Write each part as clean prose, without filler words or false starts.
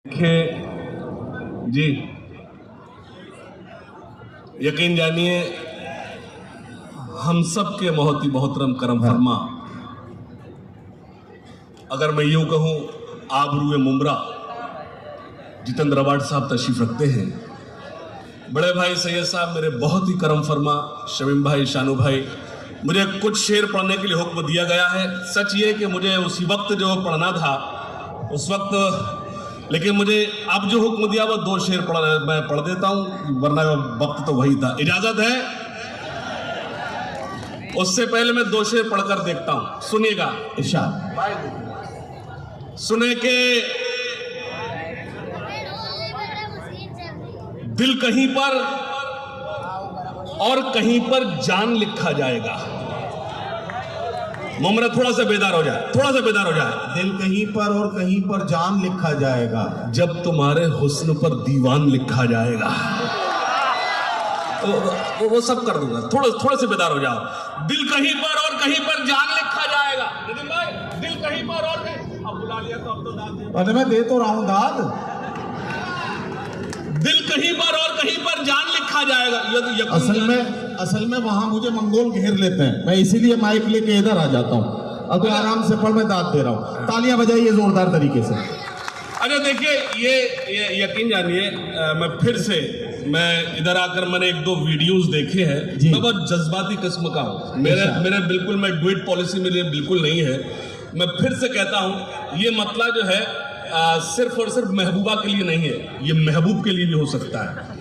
देखिए जी, यकीन जानिए हम सब के बहुत ही मोहतरम करम फरमा, अगर मैं यूं कहूं आबरूए मुमरा जितेंद्र अवार्ड साहब तशरीफ रखते हैं। बड़े भाई सैयद साहब मेरे बहुत ही करम फरमा, शमीम भाई, शानू भाई, मुझे कुछ शेर पढ़ने के लिए हुक्म दिया गया है। सच ये कि मुझे उसी वक्त जो पढ़ना था उस वक्त, लेकिन मुझे अब जो हुक्म दिया वो 2 शेर मैं पढ़ देता हूं, वरना वक्त तो वही था। इजाजत है? उससे पहले मैं 2 शेर पढ़कर देखता हूं, सुनिएगा। इरशाद सुने के दिल कहीं पर और कहीं पर जान लिखा जाएगा। मुमरा थोड़ा सा बेदार हो जाए, थोड़ा सा बेदार हो जाए। दिल कहीं पर और कहीं पर जान लिखा जाएगा, जब तुम्हारे हुस्न पर दीवान लिखा जाएगा। तो वो सब कर दूंगा, थोड़ा से बेदार हो जाओ। दिल कहीं पर और कहीं पर जान लिखा जाएगा। नितिन भाई, दिल कहीं पर और कहीं, अब बुला लिया तो अब तो दाद दे। अरे मैं दे तो रहा हूं दाद। दिल कहीं पर और कहीं पर जान लिखा जाएगा। असल में वहां मुझे मंगोल घेर लेते हैं, मैं इसीलिए माइक लेके इधर आ जाता हूं। अब तो आराम से पढ़, मैं दाद दे रहा हूं। तालियां बजाइए जोरदार तरीके से। अच्छा देखिए, ये यकीन जानिए, मैं इधर आकर मैंने 1-2 वीडियोस देखे हैं। मैं बहुत जज्बाती किस्म का हूँ, मेरे बिल्कुल, मैं डुएट पॉलिसी मेरी बिल्कुल नहीं है। मैं फिर से कहता हूँ, ये मतला जो है सिर्फ और सिर्फ महबूबा के लिए नहीं है, ये महबूब के लिए भी हो सकता है।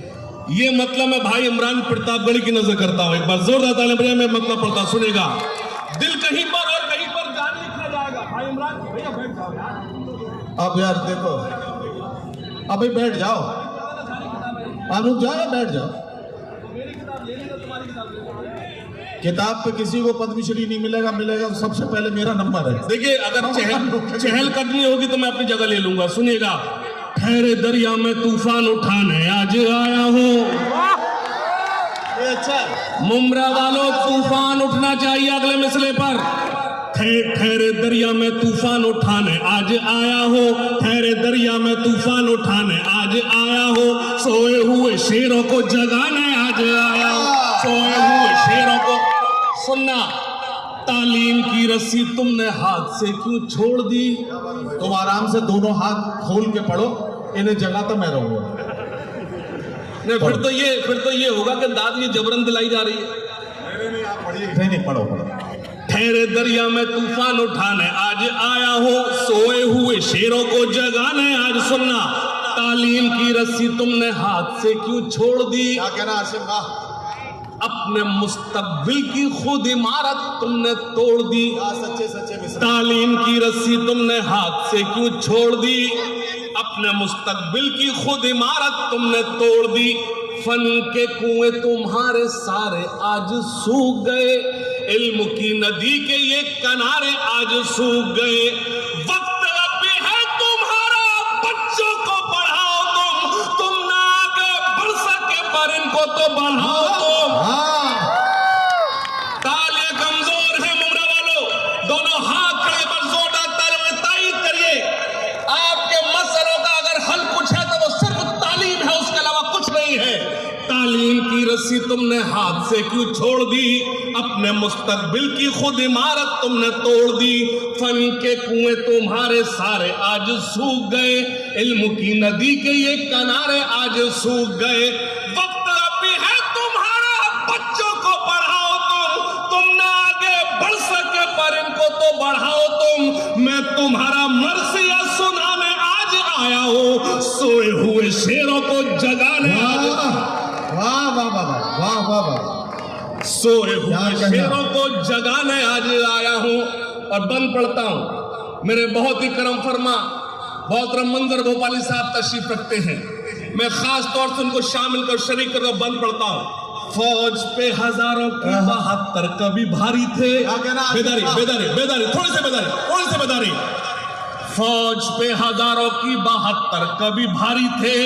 ये मतलब मैं भाई इमरान प्रतापगढ़ी की नजर करता हूँ। एक बार जोरदार तालियां बजाइए, मैं मतलब पढ़ता सुनेगा। दिल कहीं पर और कहीं पर जान लिखा जाएगा। भाई इमरान भैया बैठ जाओ यार। अब यार देखो, अभी बैठ जाओ, आप रुक जाओ या बैठ जाओ। किताब पे किसी को पद्मश्री नहीं मिलेगा, मिलेगा सबसे पहले मेरा नंबर है। देखिए, अगर चहल कदमी होगी तो मैं अपनी जगह ले लूंगा। सुनिएगा। ठहरे दरिया में तूफान उठाने आज आया हूँ। अच्छा, मुमरा वालों, तूफान उठना चाहिए अगले मिसले पर। ठहरे दरिया में तूफान उठाने आज आया हो, ठहरे दरिया में तूफान उठाने आज आया हो, सोए हुए शेरों को जगाने आज आया हो, सोए हुए शेरों को। सुनना, तालीम की रस्सी तुमने हाथ से क्यों छोड़ दी? तुम आराम से दोनों हाथ खोल के पढ़ो, इन्हें जगह तो मैं रहूंगा। नहीं, फिर तो ये होगा कि दाद ये जबरन दिलाई जा रही है। नहीं, पढ़ो। ठहरे दरिया में तूफान उठाने आज आया हो, सोए हुए शेरों को जगाने आज। सुनना, तालीम की रस्सी तुमने हाथ से क्यों छोड़ दी? क्या कहना आसिफ? अपने मुस्तकबिल की खुद इमारत तुमने तोड़ दी। सच्चे तालीम की रस्सी तुमने हाथ से क्यों छोड़ दी? अपने मुस्तकबिल की खुद इमारत तुमने तोड़ दी। फन के कुएं तुम्हारे सारे आज सूख गए, इल्म की नदी के ये किनारे आज सूख गए। वक्त अब भी है तुम्हारा, बच्चों को पढ़ाओ तुम ना आगे बढ़ सके पर इनको तो बढ़ाओ तुम। तालियां कमजोर है मुमरा वालों, दोनों हाथ खड़े पर जोरदार तारीफ करिए। आपके मसलों का अगर हल कुछ है तो वो सिर्फ तालीम है, उसके अलावा कुछ नहीं है। तालीम की रस्सी तुमने हाथ से क्यों छोड़ दी? अपने मुस्तकबिल की खुद इमारत तुमने तोड़ दी। फन के कुएं तुम्हारे सारे आज सूख गए, इल्म की नदी के ये किनारे आज सूख गए। वक्त अब भी है तुम्हारा, बच्चों को पढ़ाओ तुम ना आगे बढ़ सके पर इनको तो बढ़ाओ तुम। मैं तुम्हारा मर्सिया सुनाने आज आया हूँ, सोए हुए शेरों को जगाने आज। वाह। सोए हुए शेरों को जगाने आज आया हूं। और बंद पढ़ता हूं। मेरे बहुत ही करम फरमा बहुत मंजर भोपाली साहब तशरीफ रखते हैं, मैं खास तौर से उनको शामिल कर शरीक कर बंद पढ़ता हूं। फौज पे हजारों की 72 कभी भारी थे। बेदारी थोड़ी सी बेदारी। फौज पे हजारों की 72 कभी भारी थे,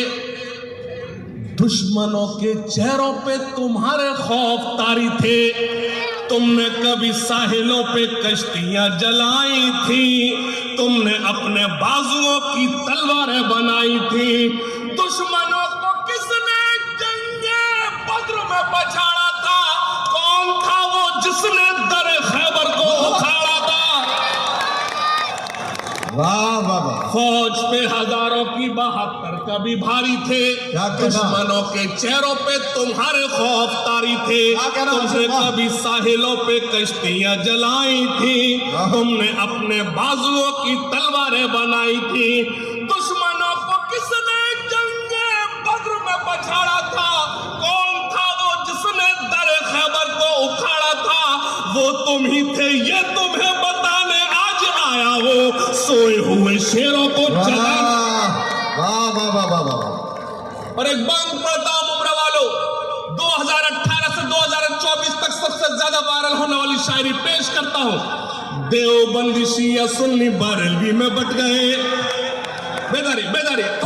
दुश्मनों के चेहरों पे तुम्हारे खौफ तारी थे। तुमने कभी साहिलों पे कश्तियां जलाई थी, तुमने अपने बाजुओं की तलवारें बनाई थी। दुश्मनों को किसने जंगे बद्र में पछाड़ा था? कौन था वो जिसने दर खैबर को उखाड़ा था? वाह वाह वाह, फौज पे हजारों की 72 कभी भारी थे, क्या कहना? दुश्मनों के चेहरों पे तुम्हारे खौफ तारी थे। क्या कहना? तुमने वाह। कभी साहिलों पे कश्तियां जलाई थी, वाह। तुमने अपने बाजुओं की तलवारें बनाई थी। दुश्मनों को किसने जंगे बद्र में पछाड़ा था? कौन था वो जिसने दर खैबर को उखाड़ा था? वो तुम ही थे, ये तुम्हें बताने आज आया हो, सोए हुए शेरों को जगाने। वाह वाह वाह वाह वाह। और एक बंद पड़ता हूं मुमरा वालों, 2018 से 2024 तक सबसे ज्यादा वायरल होने वाली शायरी पेश करता हूं। देवबंदी शिया सुन्नी बरेलवी में बट गए। बेदारी बेदारी